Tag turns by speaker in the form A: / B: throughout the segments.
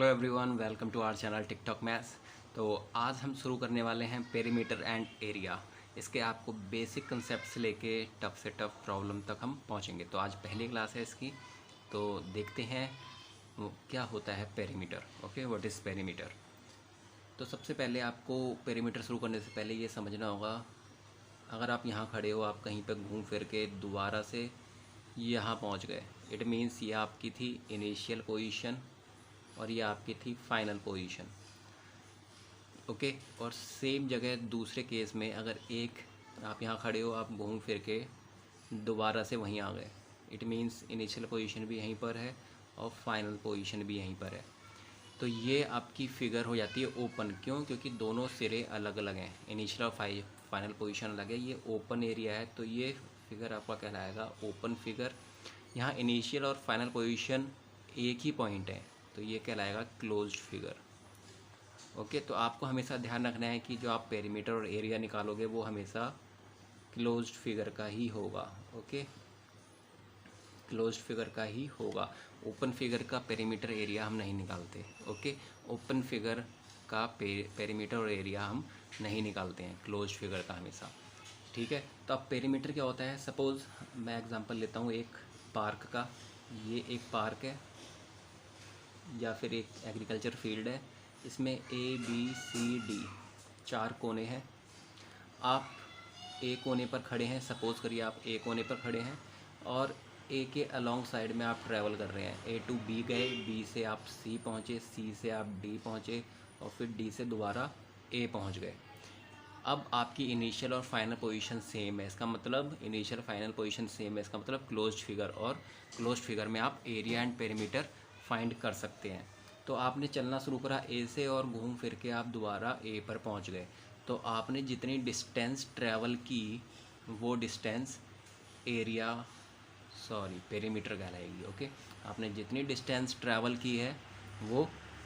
A: Hello everyone, welcome to our channel TikTok maths. तो आज हम शुरू करने वाले हैं पेरीमीटर एंड एरिया। इसके आपको बेसिक कंसेप्ट से लेके टफ से टफ प्रॉब्लम तक हम पहुंचेंगे। तो आज पहली क्लास है इसकी, तो देखते हैं वो क्या होता है perimeter. Okay, what is perimeter. तो सबसे पहले आपको पेरीमीटर शुरू करने से पहले ये समझना होगा, अगर आप यहाँ खड़े हो, आप कहीं पर घूम फिर के दोबारा से यहाँ पहुँच गए, इट मीन्स ये आपकी थी इनिशियल पोजीशन और ये आपकी थी फाइनल पोजीशन। ओके, और सेम जगह दूसरे केस में अगर एक आप यहाँ खड़े हो, आप घूम फिर के दोबारा से वहीं आ गए, इट मीन्स इनिशियल पोजीशन भी यहीं पर है और फाइनल पोजीशन भी यहीं पर है। तो ये आपकी फिगर हो जाती है ओपन। क्यों? क्योंकि दोनों सिरे अलग अलग हैं, इनिशियल और फाइनल पोजीशन अलग है। ये ओपन एरिया है तो ये फिगर आपका कहलाएगा ओपन फिगर। यहाँ इनिशियल और फाइनल पोजीशन एक ही पॉइंट है तो ये कहलाएगा क्लोज्ड फिगर। ओके, तो आपको हमेशा ध्यान रखना है कि जो आप पेरीमीटर और एरिया निकालोगे वो हमेशा क्लोज्ड फिगर का ही होगा। ओके, क्लोज्ड फिगर का ही होगा। ओपन फिगर का पेरीमीटर एरिया हम नहीं निकालते। ओके, ओपन फिगर का पेरीमीटर और एरिया हम नहीं निकालते हैं, क्लोज्ड फिगर का हमेशा। ठीक है, तो अब पेरीमीटर क्या होता है। सपोज़ मैं एग्जांपल लेता हूँ एक पार्क का। ये एक पार्क है या फिर एक एग्रीकल्चर फील्ड है। इसमें ABCD 4 कोने हैं। आप ए कोने पर खड़े हैं, सपोज़ करिए आप ए कोने पर खड़े हैं और ए के अलॉन्ग साइड में आप ट्रैवल कर रहे हैं। A to B गए, B से आप C पहुँचे, C से आप D पहुँचे और फिर D से दोबारा A पहुँच गए। अब आपकी इनिशियल और फाइनल पोजीशन सेम है, इसका मतलब इनिशियल फाइनल पोजीशन सेम है, इसका मतलब क्लोज्ड फिगर। और क्लोज्ड फिगर में आप एरिया एंड पेरीमीटर फाइंड कर सकते हैं। तो आपने चलना शुरू करा ए से और घूम फिर के आप दोबारा ए पर पहुंच गए। तो आपने जितनी डिस्टेंस ट्रैवल की वो डिस्टेंस पेरीमीटर कहलाएगी। ओके, आपने जितनी डिस्टेंस ट्रैवल की है वो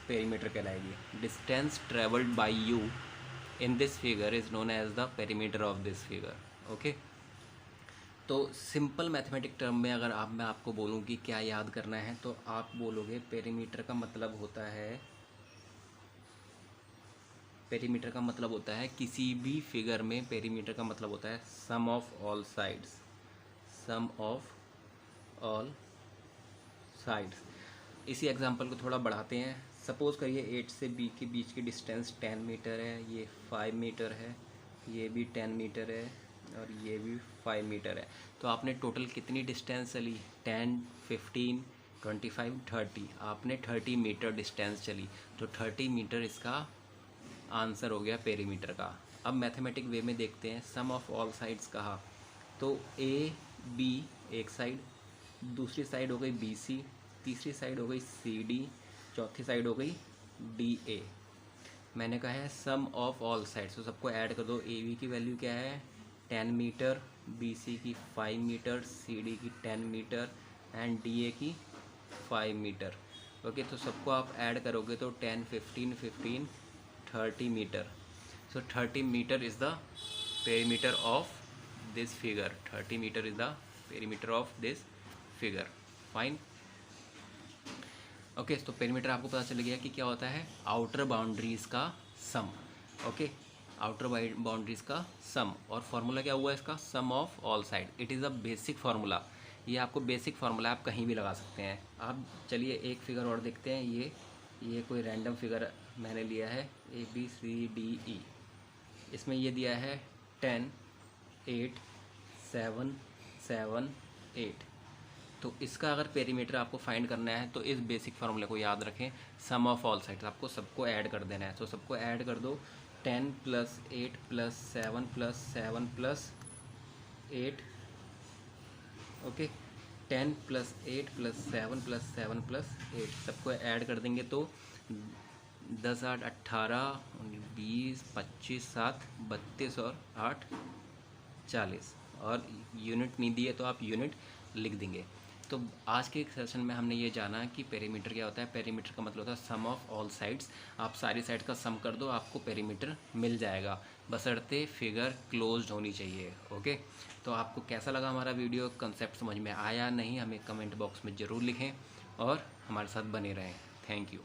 A: पेरीमीटर कहलाएगी। Distance travelled by you in this figure is known as the perimeter of this figure. Okay, तो सिंपल मैथमेटिक टर्म में अगर मैं आपको बोलूँ कि क्या याद करना है तो आप बोलोगे पेरीमीटर का मतलब होता है किसी भी फिगर में पेरीमीटर का मतलब होता है sum of all sides. Sum of all sides. इसी एग्जांपल को थोड़ा बढ़ाते हैं। सपोज़ करिए 8 से B के बीच की डिस्टेंस 10 मीटर है, ये 5 मीटर है, ये भी 10 मीटर है और ये भी 5 मीटर है। तो आपने टोटल कितनी डिस्टेंस चली? 10, 15, 25, 30। आपने 30 मीटर डिस्टेंस चली, तो 30 मीटर इसका आंसर हो गया पेरीमीटर का। अब मैथमेटिक वे में देखते हैं। सम ऑफ ऑल साइड्स कहा तो AB एक साइड, दूसरी साइड हो गई BC, तीसरी साइड हो गई CD, चौथी साइड हो गई DA। मैंने कहा है सम ऑफ ऑल साइड्स, तो सबको ऐड कर दो। AB की वैल्यू क्या है? 10 मीटर, BC की 5 मीटर, CD की 10 मीटर एंड DA की 5 मीटर। ओके, तो सबको आप ऐड करोगे तो 10, 15, 15, 30 metre. So 30 metre is the perimeter of this figure. 30 metre is the perimeter of this figure. Fine. Okay, तो पेरीमीटर आपको पता चल गया कि क्या होता है, आउटर बाउंड्रीज़ का सम। ओके, आउटर बाउंड्रीज़ का सम। और फार्मूला क्या हुआ इसका? Sum of all side. It is a basic formula. ये आपको बेसिक फार्मूला आप कहीं भी लगा सकते हैं। आप चलिए एक फिगर और देखते हैं। ये कोई रैंडम फिगर मैंने लिया है ABCDE। इसमें ये दिया है 10, 8, 7, 7, 8। तो इसका अगर पेरीमीटर आपको फाइंड करना है तो इस बेसिक फार्मूले को याद रखें, सम ऑफ ऑल साइड्स। आपको सबको ऐड कर देना है, तो सबको ऐड कर दो। 10 + 8 + 7 + 7 + 8। ओके, 10 + 8 + 7 + 7 + 8 सबको ऐड कर देंगे तो 10, 8, 18, 20, 25, 7, 32 और 8, 40। और यूनिट नहीं दिए तो आप यूनिट लिख देंगे। तो आज के सेशन में हमने ये जाना कि पेरीमीटर क्या होता है। पेरीमीटर का मतलब होता है सम ऑफ ऑल साइड्स। आप सारी साइड का सम कर दो, आपको पेरीमीटर मिल जाएगा, बशर्ते फिगर क्लोज्ड होनी चाहिए। ओके, तो आपको कैसा लगा हमारा वीडियो? कंसेप्ट समझ में आया नहीं? हमें कमेंट बॉक्स में ज़रूर लिखें और हमारे साथ बने रहें। Thank you.